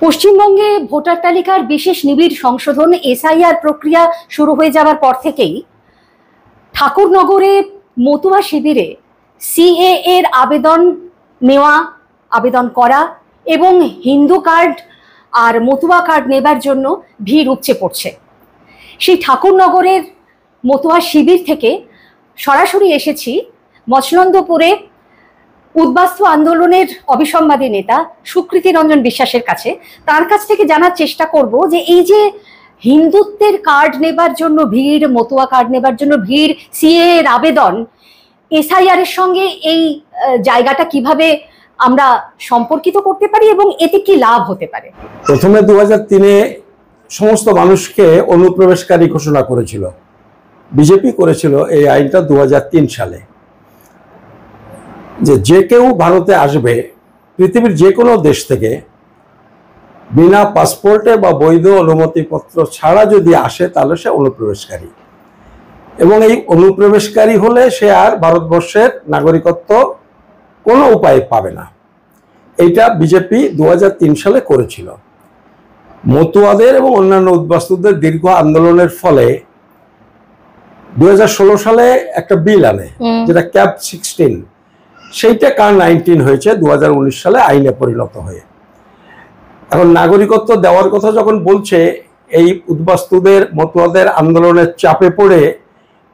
পশ্চিমবঙ্গে ভোটার তালিকার বিশেষ নিবিড় সংশোধন এসআইআর প্রক্রিয়া শুরু হয়ে যাওয়ার পর থেকেই ঠাকুরনগরে মতুয়া শিবিরে সিএএ এর আবেদন করা এবং হিন্দু কার্ড আর মতুয়া কার্ড নেবার জন্য ভিড় উপচে পড়ছে। সেই ঠাকুরনগরের মতুয়া শিবির থেকে সরাসরি এসেছি মচনন্দপুরে উদ্বাস্তু আন্দোলনের অবিসংবাদী নেতা সুকৃতি রঞ্জন বিশ্বাসের কাছে। তার কাছ থেকে জানার চেষ্টা করব যে এই যে হিন্দুত্বের কার্ড নেবার জন্য ভিড়, মতুয়া কার্ড নেবার জন্য ভিড়, সিএএ এর আবেদন, এসআইআর এর সঙ্গে এই জায়গাটা কিভাবে আমরা সম্পর্কিত করতে পারি এবং এতে কি লাভ হতে পারে। প্রথমে 2003-এ সমস্ত মানুষকে অনুপ্রবেশকারী ঘোষণা করেছিল, বিজেপি করেছিল এই আইনটা 2003 সালে, যে কেউ ভারতে আসবে পৃথিবীর যে কোনো দেশ থেকে বিনা পাসপোর্টে বা বৈধ অনুমতিপত্র ছাড়া যদি আসে তাহলে সে অনুপ্রবেশকারী, এবং এই অনুপ্রবেশকারী হলে সে আর ভারতবর্ষের নাগরিকত্ব কোনো উপায়ে পাবে না। এইটা বিজেপি 2003 সালে করেছিল। মতুয়াদের এবং অন্যান্য উদ্বাস্তুদের দীর্ঘ আন্দোলনের ফলে 2016 সালে একটা বিল আনে, যেটা ক্যাপ 16, সেইটা কার 19 হয়েছে 2019 সালে আইনে পরিণত হয়ে। এখন নাগরিকত্ব দেওয়ার কথা যখন বলছে, এই উদ্বাস্তুদের মতুয়াদের আন্দোলনের চাপে পড়ে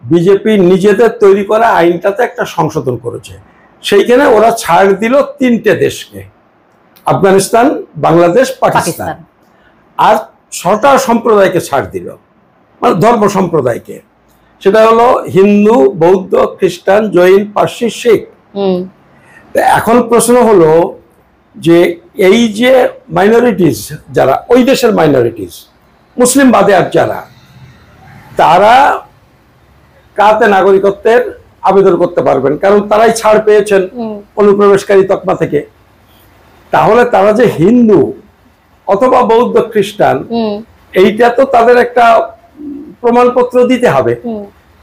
বিজেপি নিজেদের তৈরি করা আইনটাতে একটা সংশোধন করেছে। সেইখানে ওরা ছাড় দিল 3টে দেশকে, আফগানিস্তান, বাংলাদেশ, পাকিস্তান, আর 6টা সম্প্রদায়কে ছাড় দিল, মানে ধর্ম সম্প্রদায়কে। সেটা হলো হিন্দু, বৌদ্ধ, খ্রিস্টান, জৈন, পার্সি, শিখ। এখন প্রশ্ন হলো যে এই যে মাইনরিটিস, যারা ওই দেশের মাইনরিটিস, মুসলিম বাদে আর যারা, তারা কাতে নাগরিকত্বের আবেদন করতে পারবেন, কারণ তারাই ছাড় পেয়েছেন অনুপ্রবেশকারী তকমা থেকে। তাহলে তারা যে হিন্দু অথবা বৌদ্ধ, খ্রিস্টান, এইটা তো তাদের একটা প্রমাণপত্র দিতে হবে।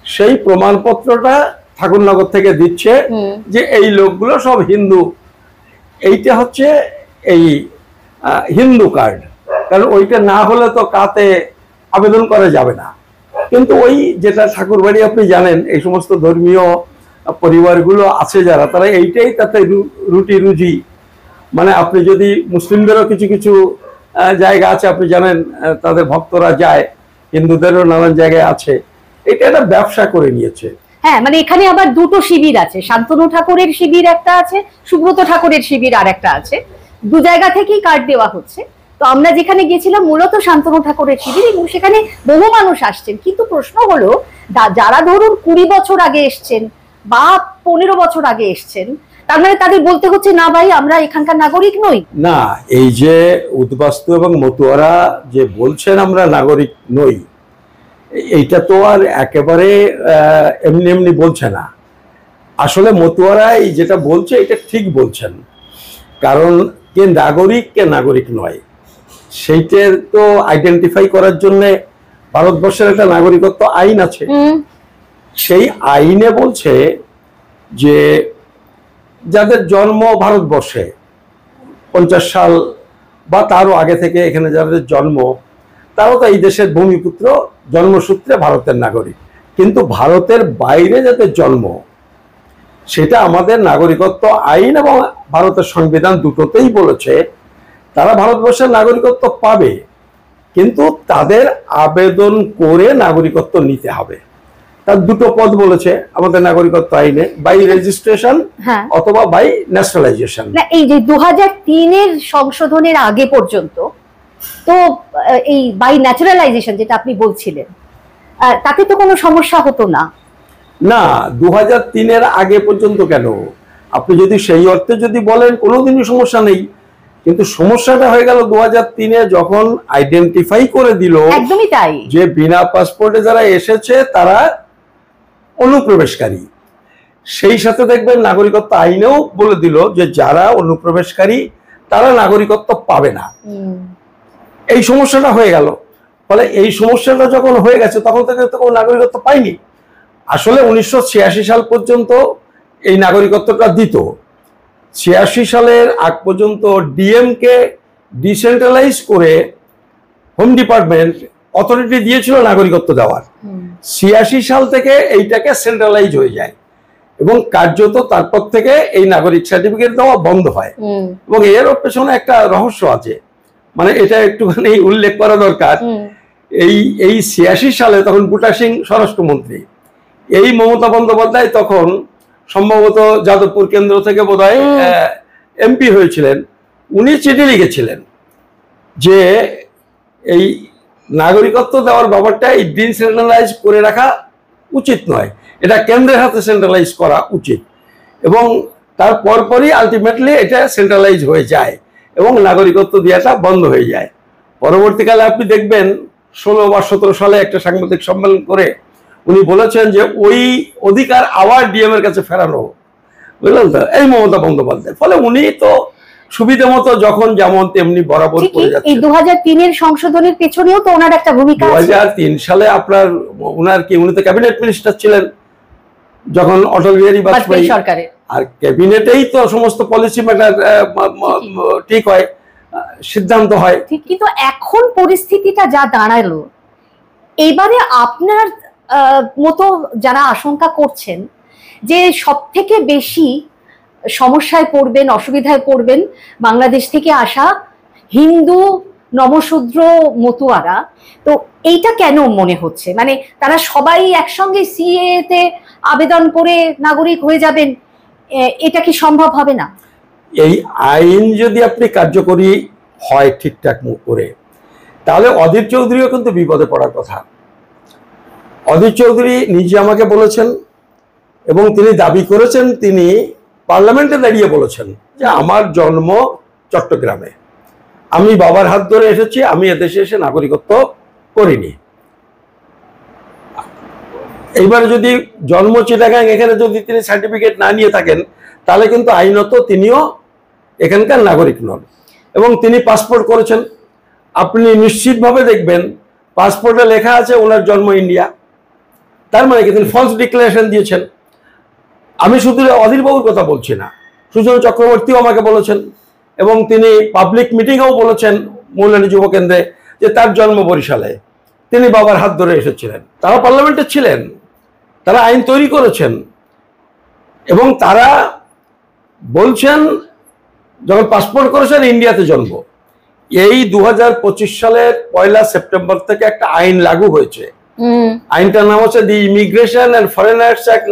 সেই প্রমাণপত্রটা ঠাকুরনগর থেকে দিচ্ছে যে এই লোকগুলো সব হিন্দু। এইটা হচ্ছে এই হিন্দু কার্ড, কারণ ওইটা না হলে তো কাতে আবেদন করা যাবে না। কিন্তু ওই যেটা ঠাকুরবাড়ি, আপনি জানেন এই সমস্ত ধর্মীয় পরিবারগুলো আছে যারা, তারা এইটাই তাতে রুটি রুজি। মানে আপনি যদি মুসলিমদেরও কিছু কিছু জায়গা আছে, আপনি জানেন তাদের ভক্তরা যায়, হিন্দুদেরও নানান জায়গায় আছে, এটা একটা ব্যবসা করে নিয়েছে। হ্যাঁ, মানে এখানে আবার দুটো শিবির আছে, শান্তনু ঠাকুরের শিবির একটা আছে, সুব্রত ঠাকুরের শিবির আর একটা আছে। দু জায়গা থেকেই কার্ড দেওয়া হচ্ছে। তো আমরা যেখানে গেছিলাম মূলত শান্তনু ঠাকুরের শিবির, এবং সেখানে বহু মানুষ আসছেন। কিন্তু প্রশ্ন হলো, যারা ধরুন 20 বছর আগে এসছেন বা 15 বছর আগে এসছেন, তার মানে তাদের বলতে হচ্ছে না ভাই আমরা এখানকার নাগরিক নই। না, এই যে উদ্বাস্তু এবং মতুয়ারা যে বলছেন আমরা নাগরিক নই, এইটা তো আর একেবারে এমনি এমনি বলছে না। আসলে মতুয়ারা এই যেটা বলছে এটা ঠিক বলছেন, কারণ কে নাগরিক কে নাগরিক নয় সেইটার তো আইডেন্টিফাই করার জন্য ভারতবর্ষের একটা নাগরিকত্ব আইন আছে। সেই আইনে বলছে যে যাদের জন্ম ভারতবর্ষে 50 সাল বা তারও আগে থেকে এখানে যাদের জন্ম, তারাও তো এই দেশের ভূমিপুত্র, জন্মসূত্রে ভারতের নাগরিক। কিন্তু ভারতের বাইরে যাদের জন্ম, সেটা আমাদের নাগরিকত্ব আইন এবং ভারতের সংবিধান দুটোতেই বলেছে তারা ভারতবর্ষের নাগরিকত্ব পাবে, কিন্তু তাদের আবেদন করে নাগরিকত্ব নিতে হবে। তার দুটো পদ বলেছে আমাদের নাগরিকত্ব আইনে, বাই রেজিস্ট্রেশন অথবা বাই ন্যাশনালাইজেশন। এই যে 2003-এর সংশোধনের আগে পর্যন্ত তো এই বাই ন্যাচারালাইজেশন যেটা আপনি বলছিলেন, তাতে তো কোনো সমস্যা হতো না। না, 2003-এর আগে পর্যন্ত কেন? আপনি যদি সেই অর্থে যদি বলেন কোনোদিনই সমস্যা নেই, কিন্তু সমস্যাটা হয়ে গেল 2003-এ যখন আইডেন্টিফাই করে দিল একদমই তাই যে বিনা পাসপোর্টে যারা এসেছে তারা অনুপ্রবেশকারী। সেই সাথে দেখবেন নাগরিকত্ব আইনেও বলে দিল যে যারা অনুপ্রবেশকারী তারা নাগরিকত্ব পাবে না। এই সমস্যাটা হয়ে গেল। ফলে এই সমস্যাটা যখন হয়ে গেছে তখন থেকে তো কোনো নাগরিকত্ব পায়নি। আসলে 1986 সাল পর্যন্ত এই নাগরিকত্বটা দিত। 86 সালের আগ পর্যন্ত ডিএমকে ডিসেন্ট্রালাইজ করে হোম ডিপার্টমেন্ট অথরিটি দিয়েছিল নাগরিকত্ব দেওয়ার। 86 সাল থেকে এইটাকে সেন্ট্রালাইজ হয়ে যায় এবং কার্যত তারপর থেকে এই নাগরিক সার্টিফিকেট দেওয়া বন্ধ হয়। এবং এর পেছনে একটা রহস্য আছে, মানে এটা একটুখানি উল্লেখ করা দরকার। এই 86 সালে তখন বুটা সিং স্বরাষ্ট্রমন্ত্রী, এই মমতা বন্দ্যোপাধ্যায় তখন সম্ভবত যাদবপুর কেন্দ্র থেকে বোধহয় এমপি হয়েছিলেন। উনি চিঠি লিখেছিলেন যে এই নাগরিকত্ব দেওয়ার ব্যাপারটা এই ডিসেন্ট্রালাইজ করে রাখা উচিত নয়, এটা কেন্দ্রের হাতে সেন্ট্রালাইজ করা উচিত। এবং তার পরপরই আলটিমেটলি এটা সেন্ট্রালাইজ হয়ে যায় এবং নাগরিকত্ব দেওয়াটা বন্ধ হয়ে যায়। পরবর্তীকালে আপনি দেখবেন 16 বা 17 সালে একটা সাংবাদিক সম্মেলন করে উনি বলেছেন যে ওই অধিকার আবার ডিএম এর কাছে ফেরানো, বুঝলেন তো, এই মমতা বন্দ্যোপাধ্যায়। ফলে উনি তো সুবিধা মতো যখন যেমন তেমনি বরাবর করে যাচ্ছে। এই 2003 এর সংশোধনের পেছনেও তো ওনার একটা ভূমিকা আছে। 2003 সালে আপনার ওনার কি, উনি তো ক্যাবিনেট মিনিস্টার ছিলেন যখন অটল বিহারী বাজপেয়ী সরকারে, আর ক্যাবিনেটেই তো সমস্ত পলিসি ম্যাটার ঠিক হয়, সিদ্ধান্ত হয়। কিন্তু এখন পরিস্থিতিটা যা দাঁড়ালো, এবারে আপনার মতো যারা আশঙ্কা করছেন যে সব থেকে বেশি সমস্যায় পড়বেন, অসুবিধায় পড়বেন বাংলাদেশ থেকে আসা হিন্দু নমশূদ্র মতুয়ারা, তো এইটা কেন মনে হচ্ছে? মানে তারা সবাই একসঙ্গে সিএ তে আবেদন করে নাগরিক হয়ে যাবেন, এটা কি সম্ভব হবে না? এই আইন যদি আপনি কার্যকরী হয় ঠিকঠাক করে, তাহলে অধীর চৌধুরীও কিন্তু বিপদে পড়ার কথা। অধীর চৌধুরী নিজে আমাকে বলেছেন এবং তিনি দাবি করেছেন, তিনি পার্লামেন্টে দাঁড়িয়ে বলেছেন যে আমার জন্ম চট্টগ্রামে, আমি বাবার হাত ধরে এসেছি, আমি এদেশে এসে নাগরিকত্ব করিনি। এইবার যদি জন্ম চিটাগাং, এখানে যদি তিনি সার্টিফিকেট না নিয়ে থাকেন, তাহলে কিন্তু আইনত তিনিও এখানকার নাগরিক নন। এবং তিনি পাসপোর্ট করেছেন, আপনি নিশ্চিতভাবে দেখবেন পাসপোর্টে লেখা আছে ওনার জন্ম ইন্ডিয়া, তার মানে কি তিনি ফলস ডিক্লারেশন দিয়েছেন। আমি শুধু অধীরবাবুর কথা বলছি না, সুজন চক্রবর্তীও আমাকে বলেছেন এবং তিনি পাবলিক মিটিংয়েও বলেছেন মৌলানী যুব কেন্দ্রে যে তার জন্ম বরিশালে, তিনি বাবার হাত ধরে এসেছিলেন। তারা পার্লামেন্টে ছিলেন, তারা আইন তৈরি করেছেন এবং তারা বলছেন যখন পাসপোর্ট করেছেন ইন্ডিয়াতে জন্ম। এই 2025 সালের 1 সেপ্টেম্বর থেকে একটা আইন লাগু হয়েছে, আইনটার নাম হচ্ছে the immigration and foreigners act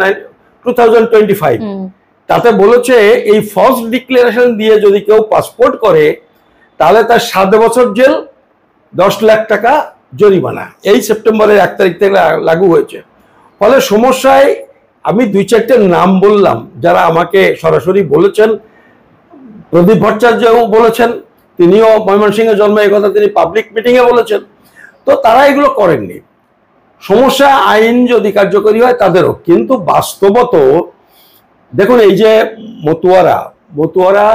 2025। তাতে বলেছে এই ফলস ডিক্লারেশন দিয়ে যদি কেউ পাসপোর্ট করে তাহলে তার 7 বছর জেল, 10 লাখ টাকা জরিমানা। এই সেপ্টেম্বরের 1 তারিখ থেকে লাগু হয়েছে। ফলে সমস্যায় আমি 2-4টে নাম বললাম যারা আমাকে সরাসরি বলেছেন। প্রদীপ ভট্টাচার্যও বলেছেন, তিনিও ময়মনসিংহে জন্ম, এই কথা তিনি পাবলিক মিটিংয়ে বলেছেন। তো তারা এগুলো করেননি। সমস্যা আইন যদি কার্যকরী হয় তাদেরও, কিন্তু বাস্তবত দেখুন এই যে মতুয়ারা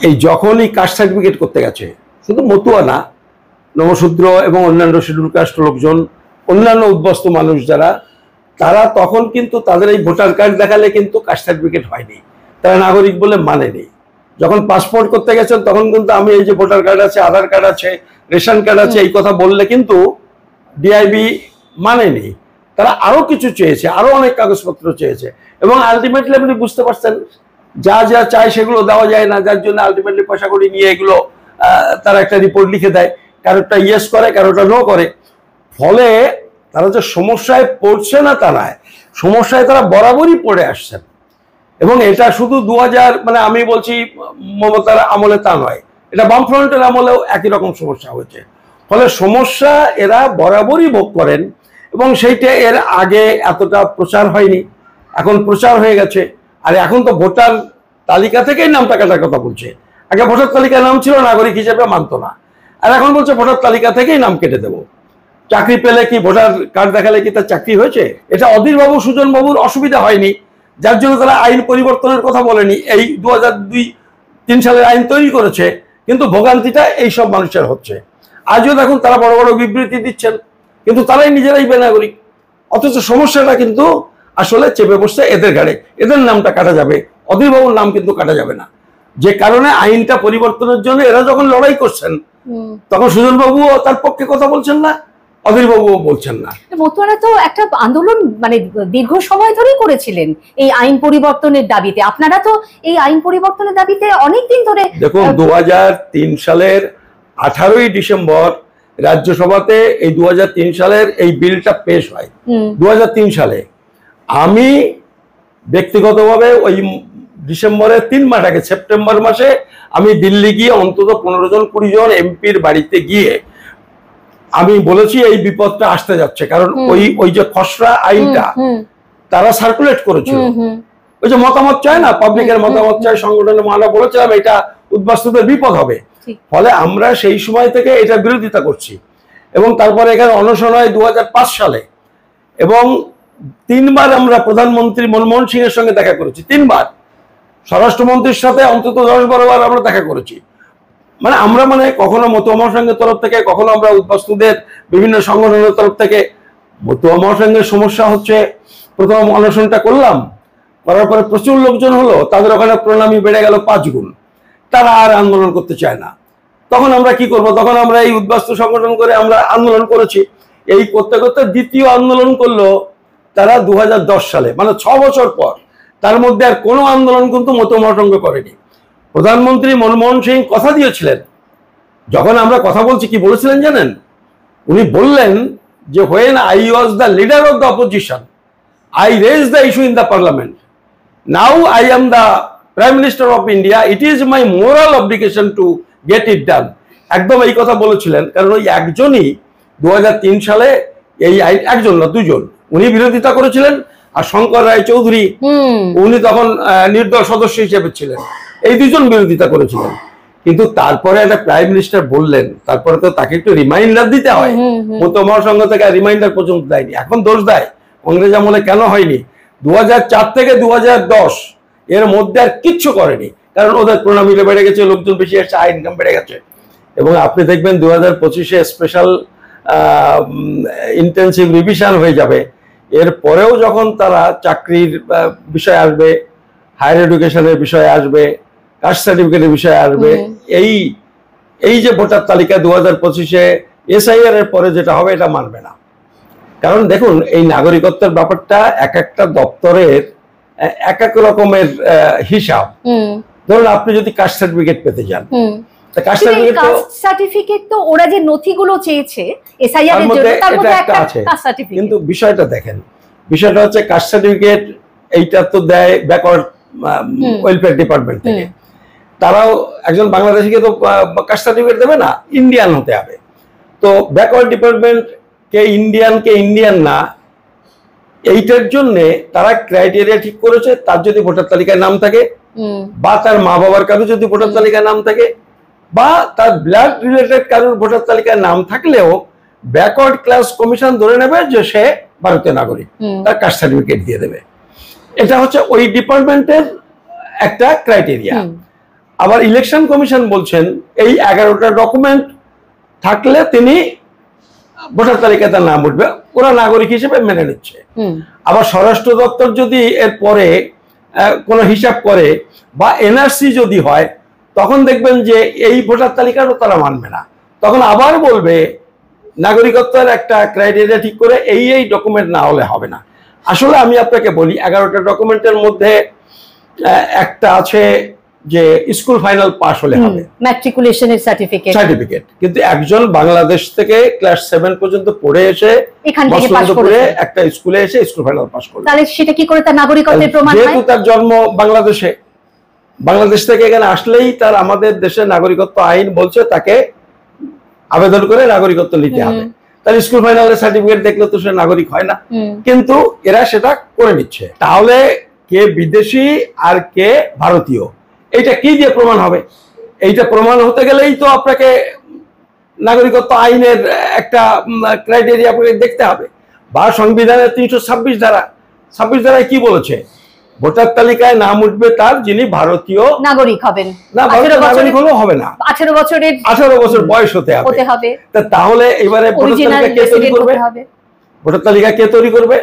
এই যখনই কাস্ট সার্টিফিকেট করতে গেছে, শুধু মতুয়া না, নমশূদ্র এবং অন্যান্য শিডিউল কাস্ট লোকজন, অন্যান্য উদ্বস্ত মানুষ যারা, তারা তখন কিন্তু তাদের এই ভোটার কার্ড দেখালে কিন্তু কাস্ট সার্টিফিকেট হয়নি, তারা নাগরিক বলে মানেনি। যখন পাসপোর্ট করতে গেছেন তখন কিন্তু আমি এই যে ভোটার কার্ড আছে, আধার কার্ড আছে, রেশন কার্ড আছে, এই কথা বললে কিন্তু ডিআইবি মানেনি। তারা আরো কিছু চেয়েছে, আরো অনেক কাগজপত্র চেয়েছে এবং আলটিমেটলি আপনি বুঝতে পারছেন যা যা চায় সেগুলো দেওয়া যায় না, যার জন্য আলটিমেটলি পয়সা করে নিয়ে এগুলো তারা একটা রিপোর্ট লিখে দেয়, কারোটা ইয়েস করে, কারোটা নো করে। ফলে তারা যে সমস্যায় পড়ছে না তা নয়, সমস্যায় তারা বরাবরই পড়ে আসছেন। এবং এটা শুধু 2000 মানে আমি বলছি মমতার আমলে তা নয়, এটা বামফ্রন্টের আমলেও একই রকম সমস্যা হয়েছে। ফলে সমস্যা এরা বরাবরই ভোগ করেন এবং সেইটা এর আগে এতটা প্রচার হয়নি, এখন প্রচার হয়ে গেছে। আর এখন তো ভোটার তালিকা থেকেই নামটা কাটার কথা বলছে। আগে ভোটার তালিকায় নাম ছিল, নাগরিক হিসেবে মানতো না, আর এখন বলছে ভোটার তালিকা থেকেই নাম কেটে দেবো। চাকরি পেলে কি ভোটার কার্ড দেখালে কি তার চাকরি হয়েছে? এটা অধীরবাবু সুজনবাবুর অসুবিধা হয়নি, যার জন্য তারা আইন পরিবর্তনের কথা বলেনি। এই 2002-3 সালের আইন তৈরি করেছে, কিন্তু ভোগান্তিটা এইসব মানুষের হচ্ছে। আজও দেখুন তারা বড় বড় বিবৃতি দিচ্ছেন, কিন্তু তারাই নিজেরাই বেনাগরিক। অথচ সমস্যাটা কিন্তু আসলে চেপে বসছে এদের ঘাড়ে, এদের নামটা কাটা যাবে, অধীরবাবুর নাম কিন্তু কাটা যাবে না। যে কারণে আইনটা পরিবর্তনের জন্য এরা যখন লড়াই করছেন তখন সুজন বাবুও তার পক্ষে কথা বলছেন না, অধীর বাবুও বলছেন না। মতুয়ারা তো একটা আন্দোলন মানে দীর্ঘ সময় ধরেই করেছিলেন এই আইন পরিবর্তনের দাবিতে, আপনারা তো এই আইন পরিবর্তনের দাবিতে অনেকদিন ধরে। দেখুন 2003 সালের 18ই ডিসেম্বর রাজ্যসভাতে এই 2003 সালের এই বিলটা পেশ হয়। 2003 সালে আমি ব্যক্তিগতভাবে ওই ডিসেম্বরের 3 মাস আগে সেপ্টেম্বর মাসে আমি দিল্লি গিয়ে অন্তত 15 জন 20 জন এমপির বাড়িতে গিয়ে আমি বলেছি এই বিপদটা আসতে যাচ্ছে, কারণ ওই যে খসড়া আইনটা তারা সার্কুলেট করেছিল, ওই যে মতামত চায় না, পাবলিকের মতামত চায়, সংগঠনের আমরা বলেছিলাম এটা উদ্বাস্তুদের বিপদ হবে। ফলে আমরা সেই সময় থেকে এটা বিরোধিতা করছি এবং তারপরে এখানে অনশন হয় 2005 সালে এবং 3 বার আমরা প্রধানমন্ত্রী মনমোহন সিং এর সঙ্গে দেখা করেছি, 3 বার স্বরাষ্ট্রমন্ত্রীর সাথে অন্তত 10-12 বার আমরা দেখা করেছি। মানে আমরা কখনো মতুয়া মহাসংঘের তরফ থেকে, কখনো আমরা উদ্বাস্তুদের বিভিন্ন সংগঠনের তরফ থেকে। মতুয়া মহাসংঘের সমস্যা হচ্ছে প্রথম অনশনটা করলাম, করার পরে প্রচুর লোকজন হলো, তাদের ওখানে প্রণামী বেড়ে গেল 5 গুণ, তারা আর আন্দোলন করতে চায় না। তখন আমরা কি করব, তখন আমরা এই উদ্বাস্তু সংগঠন করে আমরা আন্দোলন করেছি। এই করতে করতে দ্বিতীয় আন্দোলন করলো তারা 2010 সালে, মানে 6 বছর পর। তার মধ্যে আর কোনো আন্দোলন কিন্তু মতুয়া মহাসংঘ করেনি। প্রধানমন্ত্রী মনমোহন সিং কথা দিয়েছিলেন, যখন আমরা কথা বলছি কি বলেছিলেন জানেন? উনি বললেন যে when I was the leader of the opposition, I raised the issue in the parliament. Now I am the Prime Minister of India. It is my moral obligation to get it done. একদম এই কথা বলেছিলেন, কারণ ওই একজনই 2003 সালে এই আইন, একজন না 2 জন, উনি বিরোধিতা করেছিলেন, আর শঙ্কর রায় চৌধুরী উনি তখন নির্দল সদস্য হিসেবে ছিলেন, এই 2 জন বিরোধিতা করেছিলেন। কিন্তু তারপরে একটা প্রাইম মিনিস্টার বললেন, তারপরে তো তাকে একটু রিমাইন্ডার দিতে হয়। মতুয়া মহাসংঘ থেকে রিমাইন্ডার পর্যন্ত দেয়নি, এখন দোষ দেয় কংগ্রেস আমলে কেন হয়নি। 2004 থেকে 2010 এর মধ্যে আর কিচ্ছু করেনি, কারণ ওদের প্রণামীটা বেড়ে গেছে, লোকজন বেশি আসছে, আয় ইনকাম বেড়ে গেছে। এবং আপনি দেখবেন 2025-এ স্পেশাল ইন্টেন্সিভ রিভিশন হয়ে যাবে। এর পরেও যখন তারা চাকরির বিষয় আসবে, হায়ার এডুকেশনের বিষয়ে আসবে, কাস্ট সার্টিফিকেটের বিষয়ে আসবে, এই যে ভোটার তালিকা 2025-এ এসআইআর এর পরে যেটা হবে এটা মানবে না। কারণ দেখুন এই নাগরিকত্বের ব্যাপারটা এক একটা দপ্তরের এক এক রকমের হিসাব। ধরুন আপনি যদি কাস্ট সার্টিফিকেট পেতে যান, কাস্ট সার্টিফিকেট তো ওরা যে নথিগুলো চেয়েছে এসআইআর এর জন্য তার মধ্যে একটা কাস্ট সার্টিফিকেট, কিন্তু বিষয়টা দেখেন, বিষয়টা হচ্ছে কাস্ট সার্টিফিকেট এইটা তো দেয় ব্যাকওয়ার্ড ওয়েলফেয়ার ডিপার্টমেন্ট থেকে। তারাও একজন বাংলাদেশিকে তো কাস্ট সার্টিফিকেট দেবে না, ইন্ডিয়ান হতে হবে। তো ব্যাকওয়ার্ড ডিপার্টমেন্ট কে ইন্ডিয়ান না, এইটার জন্য তারা ক্রাইটেরিয়া ঠিক করেছে, তার যদি ভোটার তালিকায় নাম থাকে, বা তার মা বাবার কারো যদি ভোটার তালিকায় নাম থাকে, বা তার ব্লাড রিলেটেড কারোর ভোটার তালিকায় নাম থাকলেও ব্যাকওয়ার্ড ক্লাস কমিশন ধরে নেবে যে সে ভারতীয় নাগরিক, তার কাস্ট সার্টিফিকেট দিয়ে দেবে। এটা হচ্ছে ওই ডিপার্টমেন্টের একটা ক্রাইটেরিয়া। আবার ইলেকশন কমিশন বলছেন এই 11টা ডকুমেন্ট থাকলে তিনি ভোটার তালিকায় তার নাম উঠবে, ওরা নাগরিক হিসেবে মেনে নিচ্ছে। আবার স্বরাষ্ট্র দপ্তর যদি এর পরে কোনো হিসাব করে বা এনআরসি যদি হয়, তখন দেখবেন যে এই ভোটার তালিকারও তারা মানবে না, তখন আবার বলবে নাগরিকত্বের একটা ক্রাইটেরিয়া ঠিক করে এই ডকুমেন্ট না হলে হবে না। আসলে আমি আপনাকে বলি 11টা ডকুমেন্টের মধ্যে একটা আছে যে স্কুল ফাইনাল পাস হলে হবে, ম্যাট্রিকুলেশনের সার্টিফিকেট, কিন্তু একজন বাংলাদেশ থেকে ক্লাস 7 পর্যন্ত পড়ে এসে এখান থেকে পাস করে একটা স্কুলে এসে স্কুল ফাইনাল পাস করলো, তাহলে সেটা কি করে তার নাগরিকত্বের প্রমাণ হয়? যেহেতু তার জন্ম বাংলাদেশে, বাংলাদেশ থেকে এখানে আসলেই তার আমাদের দেশের নাগরিকত্ব আইন বলছে তাকে আবেদন করে নাগরিকত্ব নিতে হবে। তার স্কুল ফাইনালের সার্টিফিকেট দেখলে তো সে নাগরিক হয় না, কিন্তু এরা সেটা করে নিচ্ছে। তাহলে কে বিদেশি আর কে ভারতীয় এইটা কি দিয়ে প্রমাণ হবে? এইটা প্রমাণ হতে গেলেই তো আপনাকে নাগরিকত্ব আইনের একটা ক্রাইটেরিয়া আপনাকে দেখতে হবে, বা সংবিধানের 326 ধারায় কি বলেছে? ভোটার তালিকায় নাম উঠবে তার যিনি ভারতীয় নাগরিক হবেন, না ভারতীয় নাগরিক হলেও হবে না, 18 বছর বয়স হতে হবে। তাহলে এবারে ভোটার তালিকা কে তৈরি করবে? ভোটার তালিকা কে তৈরি করবে?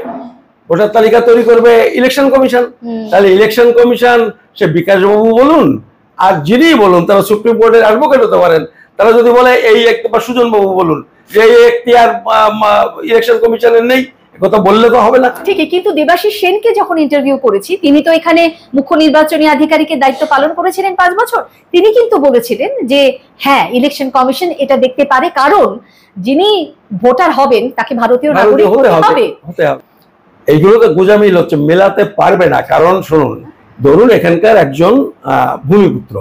ভোটার তালিকা তৈরি করবে ইলেকশন কমিশন। তাহলে ইলেকশন কমিশন সে বিকাশ বাবু বলুন আর যিনি বলুন, তারা সুপ্রিম কোর্টের অ্যাডভোকেট হতে পারেন, তারা যদি বলে এই একটা সুজন বাবু বলুন যে এই এখতিয়ার ইলেকশন কমিশনের নেই, কথা বললে তো হবে না। ঠিকই, কিন্তু দেবাশিস সেনকে যখন ইন্টারভিউ করেছি, তিনি তো এখানে মুখ্য নির্বাচনী আধিকারিকের দায়িত্ব পালন করেছিলেন 5 বছর। তিনি কিন্তু বলেছিলেন যে হ্যাঁ, ইলেকশন কমিশন এটা দেখতে পারে, কারণ যিনি ভোটার হবেন তাকে ভারতীয় নাগরিক হতে হবে। এইগুলো তো গোজামিল হচ্ছে, মেলাতে পারবে না। কারণ শুনুন, ধরুন এখানকার একজন ভূমিপুত্র,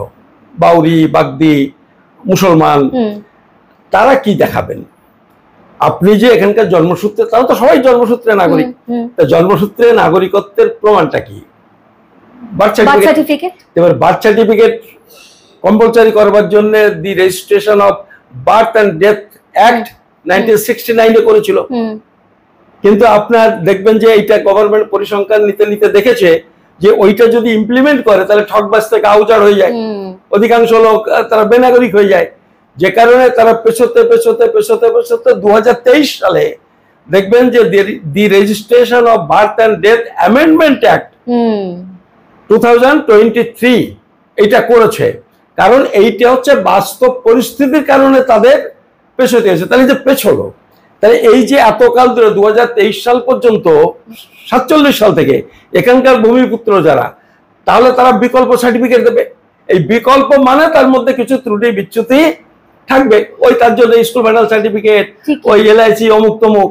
বাউরি, বাগদি, মুসলমান, তারা কি দেখাবেন? আপনি যে এখানকার জন্মসূত্রে, তারা তো সবাই জন্মসূত্রে নাগরিক, জন্মসূত্রে নাগরিকত্বের প্রমাণটা কি? Birth certificate. এবার বার্থ সার্টিফিকেট কম্পালসারি করবার জন্য দি registration of birth and death act 1969 করেছিল। কিন্তু আপনার দেখবেন যে এইটা গভর্নমেন্ট পরিসংখ্যান নিতে নিতে দেখেছে যে ওইটা যদি ইমপ্লিমেন্ট করে তাহলে ঠকবাজ থেকে আউজার হয়ে যায়, অধিকাংশ লোক তারা বেনাগরিক হয়ে যায়। যে কারণে তারা পেছোতে 2023 সালে দেখবেন যে দি registration of birth and death amendment act 2023 এটা করেছে। কারণ এইটা হচ্ছে বাস্তব পরিস্থিতির কারণে তাদের পেছোতে হয়েছে। তাহলে যে পেছলো, তাহলে এই যে এতকাল ধরে 2023 সাল পর্যন্ত, 47 সাল থেকে এখানকার ভূমিপুত্র যারা, তাহলে তারা বিকল্প সার্টিফিকেট দেবে। এই বিকল্প মানে তার মধ্যে কিছু ত্রুটি বিচ্যুতি থাকবে, ওই তার জন্য স্কুল মেডাল সার্টিফিকেট, ওই LIC অমুক তমুক।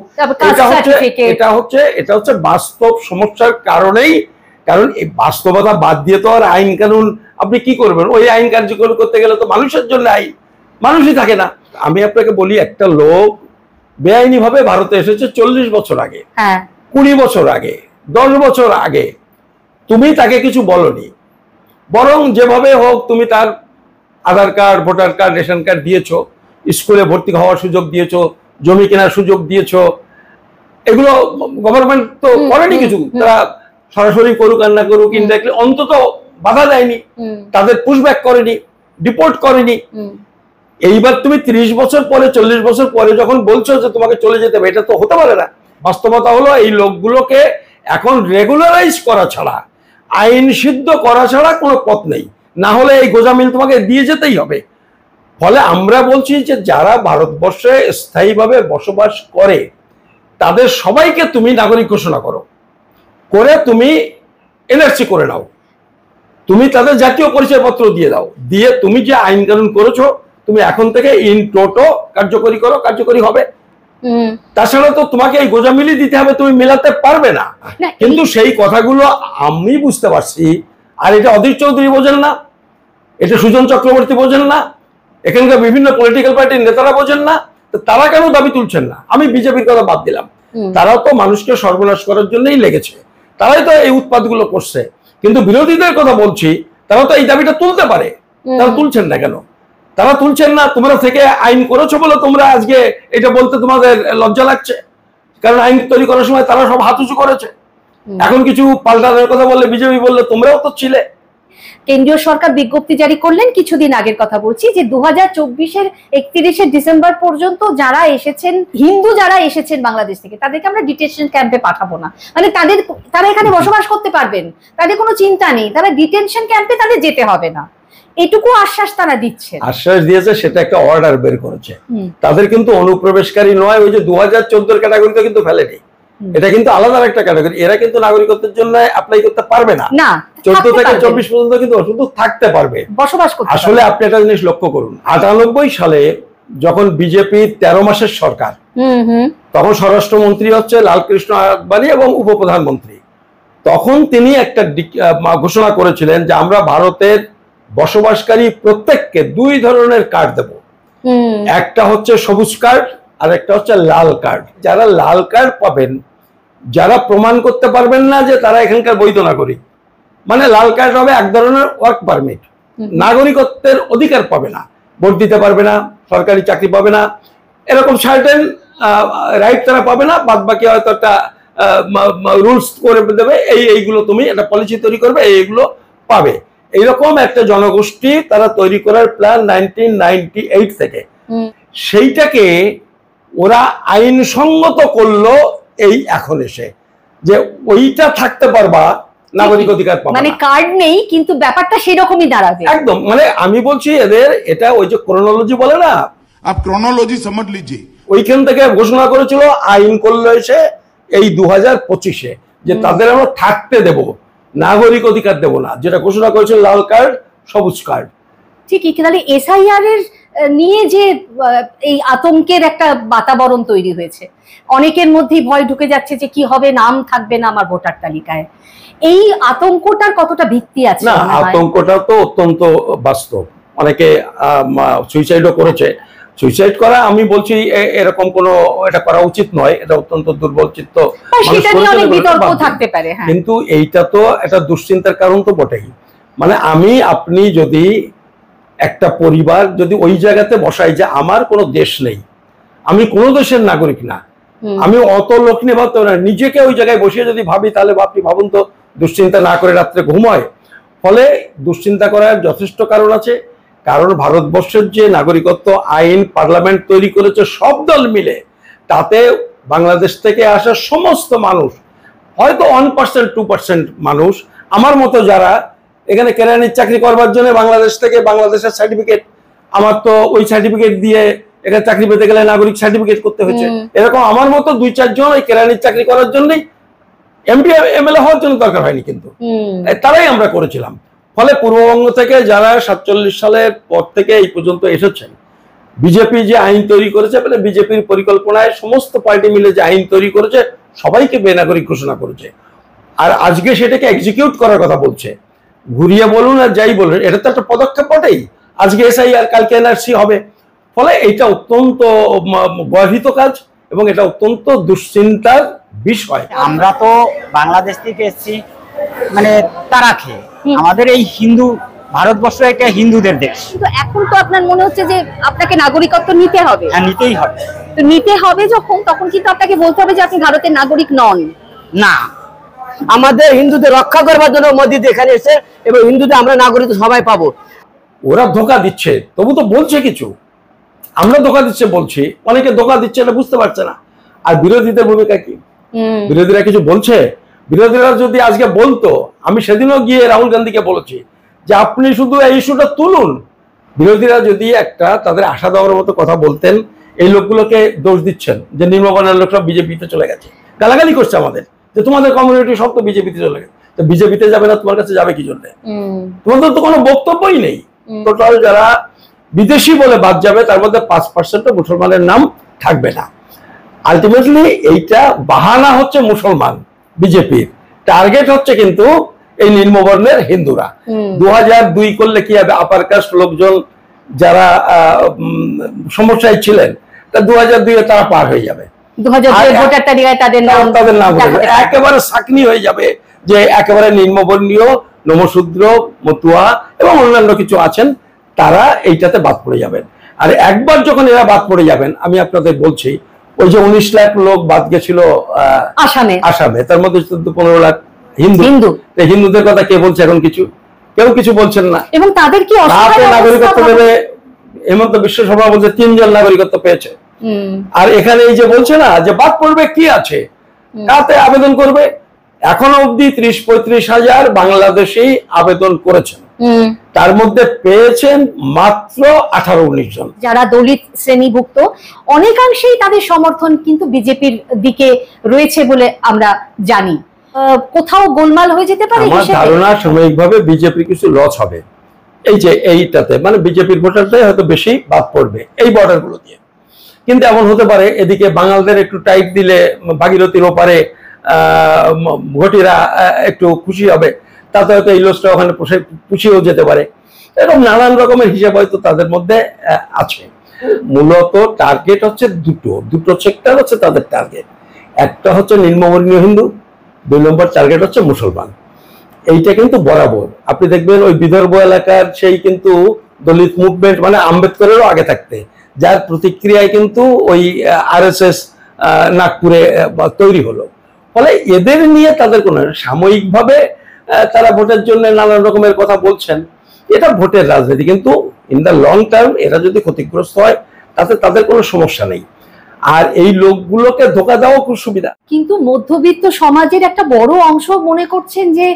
এটা হচ্ছে বাস্তব সমস্যার কারণেই। কারণ এই বাস্তবতা বাদ দিয়ে তো আর আইন কানুন আপনি কি করবেন? ওই আইন কার্যকর করতে গেলে তো মানুষের জন্য আইন, মানুষই থাকে না। আমি আপনাকে বলি, একটা লোক বেআইনি ভাবে ভারতে এসেছে 40 বছর আগে, 20 বছর আগে, 10 বছর আগে, তুমি তাকে কিছু বলনি, বরং যেভাবে হোক তুমি তার Aadhaar card, voter card, ration card দিয়েছো, স্কুলে ভর্তি হওয়ার সুযোগ দিয়েছো, জমি কেনার সুযোগ দিয়েছো। এগুলো গভর্নমেন্ট তো করেনি কিছু, তারা সরাসরি করুক আর না করুক, ইনডাইরেক্টলি অন্তত বাধা দেয়নি, তাদের পুশব্যাক করেনি, ডিপোর্ট করেনি। এইবার তুমি 30 বছর পরে, 40 বছর পরে যখন বলছো যে তোমাকে চলে যেতে হবে, এটা তো হতে পারে না। বাস্তবতা হলো এই লোকগুলোকে এখন রেগুলারাইজ করা ছাড়া, আইন সিদ্ধ করা ছাড়া কোনো পথ নেই। না হলে এই গোজামিল তোমাকে দিয়ে যেতেই হবে। ফলে আমরা বলছি যে যারা ভারতবর্ষে স্থায়ীভাবে বসবাস করে তাদের সবাইকে তুমি নাগরিক ঘোষণা করো, করে তুমি NRC করে নাও, তুমি তাদের জাতীয় পরিচয়পত্র দিয়ে দাও, দিয়ে তুমি যে আইন কানুন করেছো তুমি এখন থেকে ইন টোটো কার্যকরী করো, কার্যকরী হবে। তাছাড়া তো তোমাকে এই গোজামিলি দিতে হবে, তুমি মেলাতে পারবে না। কিন্তু সেই কথাগুলো আমি বুঝতে পারছি, আর এটা অধীর চৌধুরী বোঝেন না, এটা সুজন চক্রবর্তী বোঝেন না, এখানকার বিভিন্ন পলিটিক্যাল পার্টির নেতারা বোঝেন না। তারা কেন দাবি তুলছেন না? আমি বিজেপির কথা বাদ দিলাম, তারাও তো মানুষকে সর্বনাশ করার জন্যই লেগেছে, তারাই তো এই উৎপাতগুলো করছে। কিন্তু বিরোধীদের কথা বলছি, তারা তো এই দাবিটা তুলতে পারে, তারা তুলছেন না কেন? তারা তুলছেন না। তোমরা থেকে আইন করেছো বলে তোমরা আজকে এটা বলতে তোমাদের লজ্জা লাগছে, কারণ আইন তৈরি করার সময় তারা সব হাত উঁচু করেছে। এখন কিছু পাল্টানোর কথা বললে, বিজেপি বললে তোমরাও তো ছিলে। কেন্দ্রীয় সরকার বিজ্ঞপ্তি জারি করলেন কিছুদিন আগের কথা বলছি, যে 2024-এর 31শে ডিসেম্বর পর্যন্ত যারা এসেছেন, হিন্দু যারা এসেছেন বাংলাদেশ থেকে, তাদেরকে আমরা ডিটেনশন ক্যাম্পে পাঠাবো না। মানে তারা এখানে বসবাস করতে পারবেন, তাদের কোনো চিন্তা নেই, তারা ডিটেনশন ক্যাম্পে তাদের যেতে হবে না, এটুকু আশ্বাস তারা দিচ্ছে। আশ্বাস দিয়েছে, সেটা একটা অর্ডার বের করেছে। তাদের কিন্তু অনুপ্রবেশকারী নয়, ওই যে 2014-এর ক্যাটাগরিতে কিন্তু ফেলেনি, এটা কিন্তু আলাদা একটা ক্যাটাগরি। এরা কিন্তু নাগরিকত্বের জন্য অ্যাপ্লাই করতে পারবে না। 14 থেকে 24 পর্যন্ত কিন্তু শুধু থাকতে পারবে, বসবাস করতে। আসলে আপনি একটা জিনিস লক্ষ্য করুন, 98 সালে যখন বিজেপি 13 মাসের সরকার, তখন স্বরাষ্ট্রমন্ত্রী হচ্ছে লালকৃষ্ণ আদবানি এবং উপপ্রধানমন্ত্রী। তখন তিনি একটা ঘোষণা করেছিলেন যে আমরা ভারতের বসবাসকারী প্রত্যেককে 2 ধরনের কার্ড দেব, একটা হচ্ছে সবুজ কার্ড আর একটা হচ্ছে লাল কার্ড। যারা লাল কার্ড পাবেন, যারা প্রমাণ করতে পারবেন না যে তারা এখানকার বৈধ নাগরিক, মানে লাল কার্ড হবে এক ধরনের ওয়ার্ক পারমিট, নাগরিকত্বের অধিকার পাবে না, ভোট দিতে পারবে না, সরকারি চাকরি পাবে না, এরকম সার্টেন রাইট তারা পাবে না। বাদ বাকি হয়তো একটা রুলস করে দেবে, এইগুলো তুমি একটা পলিসি তৈরি করবে, এইগুলো পাবে। এইরকম একটা জনগোষ্ঠী তারা তৈরি করার প্ল্যান 1998 থেকে, সেইটাকে ওরা আইনসঙ্গত করলো এই এখন এসে, যে ওইটা থাকতে পারবা নাগরিক অধিকার পাবে মানে না। কার্ড নেই কিন্তু ব্যাপারটা সেরকমই দাঁড়াবে একদম, মানে আমি বলছি এদের এটা ওই যে ক্রোনোলজি বলে না, आप क्रोनोलॉजी समझ लीजिए। ওইখান থেকে ঘোষণা করেছিল, আইন করলো এসে এই 2025-এ যে তাদের আমরা থাকতে দেব, নাগরিক অধিকার দেব না, যেটা ঘোষণা করেছিল লাল কার্ড সবুজ কার্ড। ঠিকই, তাহলে এসআইআর এর নিয়ে যে এই আতঙ্কের একটা বাতাবরণ তৈরি হয়েছে, অনেকের মধ্যেই ভয় ঢুকে যাচ্ছে যে কি হবে, নাম থাকবে না আমার ভোটার তালিকায়, এই আতঙ্কটার কতটা ভিত্তি আছে? না, আতঙ্কটা তো অত্যন্ত বাস্তব। অনেকে সুইসাইডও করেছে। সুইসাইড করা আমি বলছি এরকম কোনো এটা করা উচিত নয়, এটা অত্যন্ত দুর্বল চিত্ত, সেটা নিয়ে অনেক বিতর্ক থাকতে পারে। কিন্তু এইটা তো একটা দুশ্চিন্তার কারণ তো বটেই। মানে আপনি যদি একটা পরিবার যদি ওই জায়গাতে বসাই যে আমার কোনো দেশ নেই, আমি কোনো দেশের নাগরিক না, আমি অত লোক নিয়ে ভাবতে না, নিজেকে ওই জায়গায় বসিয়ে যদি ভাবি, তাহলে আপনি ভাবুন তো দুশ্চিন্তা না করে রাত্রে ঘুমায়। ফলে দুশ্চিন্তা করার যথেষ্ট কারণ আছে। কারণ ভারতবর্ষের যে নাগরিকত্ব আইন পার্লামেন্ট তৈরি করেছে সব দল মিলে, তাতে বাংলাদেশ থেকে আসা সমস্ত মানুষ, হয়তো 1% 2% মানুষ আমার মতো যারা এখানে কেরানির চাকরি করবার জন্য বাংলাদেশ থেকে, বাংলাদেশের সার্টিফিকেট, আমার তো ওই সার্টিফিকেট দিয়ে এখানে চাকরি পেতে গেলে নাগরিক সার্টিফিকেট করতে হয়েছে, এরকম আমার মতো 2-4 জন ওই কেরানির চাকরি করার জন্যই এমপি এমএলএ হওয়ার জন্য দরকার হয়নি, কিন্তু তারাই আমরা করেছিলাম। ফলে পূর্ববঙ্গ থেকে যারা 47 সালের পর থেকে এই পর্যন্ত এসেছেন, বিজেপি যে আইন তৈরি করেছে, মানে বিজেপির পরিকল্পনায় সমস্ত পার্টি মিলে যে আইন তৈরি করেছে, সবাইকে বেনাগরিক ঘোষণা করেছে। আর আজকে সেটাকে এক্সিকিউট করার কথা বলছে। ঘুরিয়ে বলুন আর যাই বলুন, এটা তো একটা পদক্ষেপ বটেই। আজকে এসআইআর, কালকে এনআরসি হবে। ফলে এটা অত্যন্ত গর্হিত কাজ এবং এটা অত্যন্ত দুশ্চিন্তার বিষয়। আমরা তো বাংলাদেশ থেকে এসেছি মানে তারা খেয়ে, আমাদের এই হিন্দু ভারতবর্ষ একটা হিন্দুদের দেশ, কিন্তু এখন তো আপনার মনে হচ্ছে যে আপনাকে নাগরিকত্ব নিতে হবে। হ্যাঁ, নিতেই হবে। তো নিতে হবে যখন, তখন কিন্তু আপনাকে বলতে হবে যে আপনি ভারতের নাগরিক নন। না, আমাদের হিন্দুদের রক্ষা করবার জন্য মোদী এখানে এসে এবং হিন্দুদের আমরা নাগরিক সবাই পাবো। ওরা ধোকা দিচ্ছে, তবু তো বলছে কিছু। আমরা ধোকা দিচ্ছে বলছি, অনেকে ধোকা দিচ্ছে, এটা বুঝতে পারছে না। আর বিরোধীদের ভূমিকা কি? বিরোধীরা কিছু বলছে? বিরোধীরা যদি আজকে বলতো, আমি সেদিনও গিয়ে রাহুল গান্ধীকে বলেছি যে আপনি শুধু এই ইস্যুটা তুলুন। বিরোধীরা যদি একটা তাদের আশা দেওয়ার মতো কথা বলতেন, এই লোকগুলোকে দোষ দিচ্ছেন যে নিম্নবর্ণের লোক সব বিজেপিতে চলে গেছে, গালাগালি করছে আমাদের যে তোমাদের কমিউনিটি সব তো বিজেপিতে চলে গেছে। তো বিজেপিতে যাবে না, তোমার কাছে যাবে কি জন্য? তোমাদের তো কোনো বক্তব্যই নেই। টোটাল যারা বিদেশি বলে বাদ যাবে, তার মধ্যে 5% মুসলমানের নাম থাকবে না। আলটিমেটলি এইটা বাহানা হচ্ছে মুসলমান, বিজেপির টার্গেট হচ্ছে কিন্তু এই নিম্নবর্ণের হিন্দুরা। 2002 করলে কি হবে? আপার কাস্ট লোকজন যারা সমস্যায় ছিলেন, তা 2002 তারা পার হয়ে যাবে, 2002 ভোটার তালিকায় তাদের নাম একেবারে সাকনি হয়ে যাবে যে একেবারে নিম্নবর্ণীয়, নমশূদ্র, মতুয়া এবং অন্যান্য কিছু আছেন, তারা এইটাতে বাদ পড়ে যাবেন। আর একবার যখন এরা বাদ পড়ে যাবেন, আমি আপনাদের বলছি, ওই যে 19 লাখ লোক বাদ গেছিল আসামে, তার মধ্যে 14-15 লাখ হিন্দু। হিন্দুদের কথা কে বলছে এখন? কেউ কিছু বলছেন না। এবং তাদের কি নাগরিকত্ব দেবে? হেমন্ত বিশ্ব শর্মা বলছে 3 জন নাগরিকত্ব পেয়েছে। আর এখানে এই যে বলছে না যে বাদ পড়বে, কি আছে, কাতে আবেদন করবে? এখনো অব্দি 30-35 হাজার বাংলাদেশি আবেদন করেছেন, তার মধ্যে পেয়েছেন মাত্র 18-19 জন। যারা দলিত শ্রেণীভুক্ত, অনেকাংশেই তাদের সমর্থন কিন্তু বিজেপির দিকে রয়েছে বলে আমরা জানি। কোথাও গোলমাল হয়ে যেতে পারে। আমার ধারণা সাময়িকভাবে বিজেপি কিছু লস হবে এই যে এইটাতে, মানে বিজেপির ভোটারটাই হয়তো বেশি বাদ পড়বে এই বর্ডার গুলো দিয়ে। কিন্তু এমন হতে পারে এদিকে বাঙালদের একটু টাইট দিলে ভাগীরথীর ওপারে ভোটিরা একটু খুশি হবে, তাতে হয়তো এই লসটা ওখানে পুষিয়েও যেতে পারে। এরকম নানান রকমের হিসাব হয়তো তাদের মধ্যে আছে। মূলত টার্গেট হচ্ছে দুটো সেক্টর হচ্ছে তাদের টার্গেট। একটা হচ্ছে নিম্নবর্ণীয় হিন্দু, 2 নম্বর টার্গেট হচ্ছে মুসলমান। এইটা কিন্তু বরাবর আপনি দেখবেন ওই বিদর্ভ এলাকার সেই কিন্তু দলিত মুভমেন্ট, মানে আম্বেদকরেরও আগে থাকতে, যার প্রতিক্রিয়ায় কিন্তু ওই আরএসএস নাগপুরে তৈরি হলো। ফলে এদের নিয়ে তাদের কোনো সাময়িকভাবে তারা ভোটের জন্য নানান রকমের কথা বলছেন, এটা ভোটের রাজনীতি। কিন্তু ইন দ্য লং টার্ম এরা যদি ক্ষতিগ্রস্ত হয়, তাতে তাদের কোনো সমস্যা নেই। আর এই লোকগুলোকে ধোকা দেওয়া খুব সুবিধা। কিন্তু মধ্যবিত্ত সমাজের একটা বড় অংশ মনে করছেন যে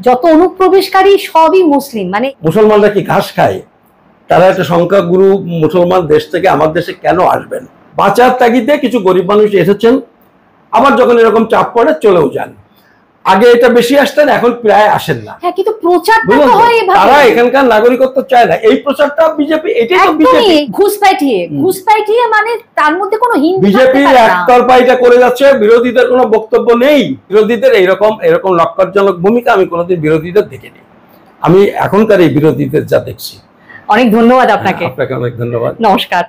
যত অনুপ্রবেশকারী সবই মুসলিম, মানে মুসলমানরা কি ঘাস খায়? তারা একটা সংখ্যাগুরু মুসলমান দেশ থেকে আমার দেশে কেন আসবেন? বাঁচার তাগিদে কিছু গরিব মানুষ এসেছেন, আবার যখন এরকম চাপ পড়ে চলেও যান। আগে এটা বেশি আসতেন, এখন প্রায় আসেন না। হ্যাঁ, কিন্তু প্রচারটা বুঝলেন তো তো? হয় এভাবে। তারা এখানকার নাগরিকত্ব চায় না, এই প্রচারটা বিজেপি, এটাই তো বিজেপি। একদমই ঘুষ পাইটিয়ে মানে তার মধ্যে কোনো হিন্দু থাকতে বিজেপি পারে না। একতরফা এটা করে যাচ্ছে, বিরোধীদের কোনো বক্তব্য নেই। বিরোধীদের এরকম লক্ষ্যজনক ভূমিকা আমি কোনোদিন বিরোধীদের দেখিনি। আমি এখনকার এই বিরোধীদের যা দেখছি। অনেক ধন্যবাদ আপনাকে। আপনাকে অনেক ধন্যবাদ। নমস্কার।